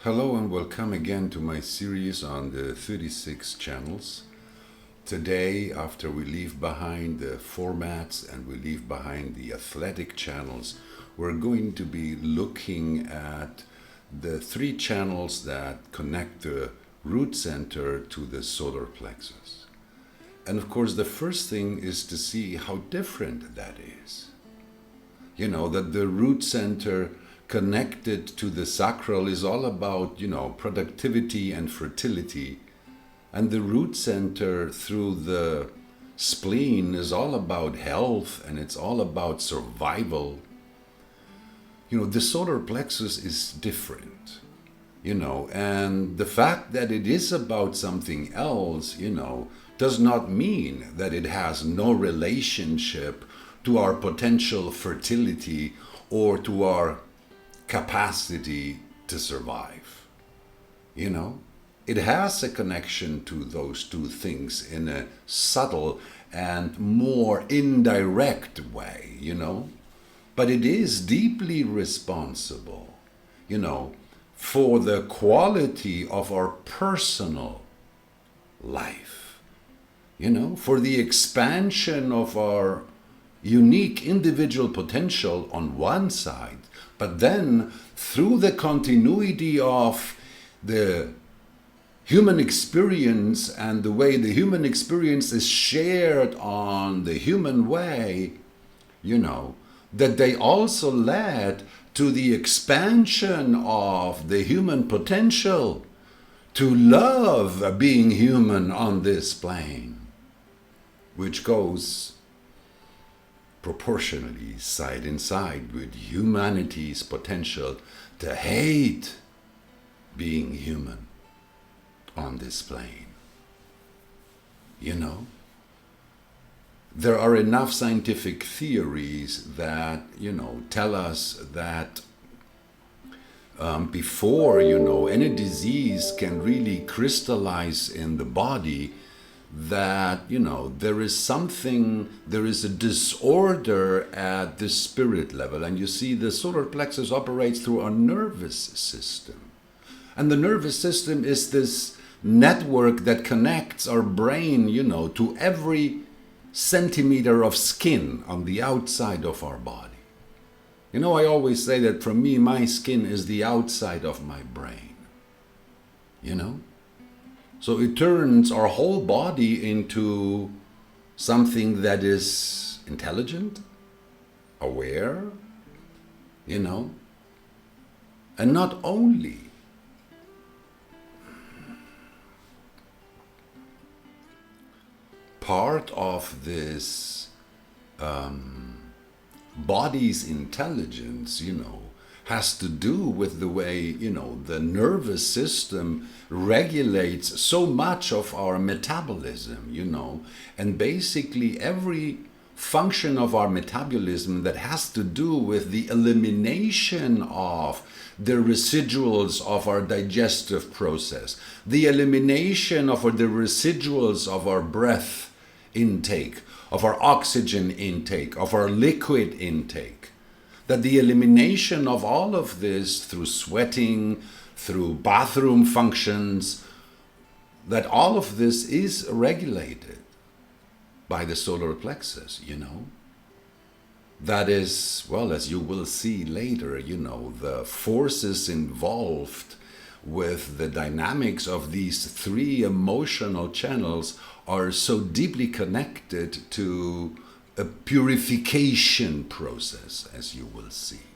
Hello and welcome again to my series on the 36 channels. Today, after we leave behind the formats and we leave behind the athletic channels, we're going to be looking at the three channels that connect the root center to the solar plexus. And of course, the first thing is to see how different that is. You know, that the root center connected to the sacral is all about, productivity and fertility. And the root center through the spleen is all about health and it's all about survival. The solar plexus is different, and the fact that it is about something else, does not mean that it has no relationship to our potential fertility or to our capacity to survive. It has a connection to those two things in a subtle and more indirect way, but it is deeply responsible, for the quality of our personal life, for the expansion of our unique individual potential on one side, but then through the continuity of the human experience and the way the human experience is shared on the human way, that they also led to the expansion of the human potential to love being human on this plane, which goes proportionally side in side with humanity's potential to hate being human on this plane. There are enough scientific theories that, tell us that before, any disease can really crystallize in the body, that there is a disorder at the spirit level. And you see, the solar plexus operates through our nervous system, and the nervous system is this network that connects our brain to every centimeter of skin on the outside of our body. I always say that for me, my skin is the outside of my brain. So it turns our whole body into something that is intelligent, aware, and not only. Part of this body's intelligence, has to do with the way, the nervous system regulates so much of our metabolism, and basically every function of our metabolism that has to do with the elimination of the residuals of our digestive process, the elimination of the residuals of our breath intake, of our oxygen intake, of our liquid intake, that the elimination of all of this through sweating, through bathroom functions, that all of this is regulated by the solar plexus, That is, well, as you will see later, the forces involved with the dynamics of these three emotional channels are so deeply connected to a purification process, as you will see.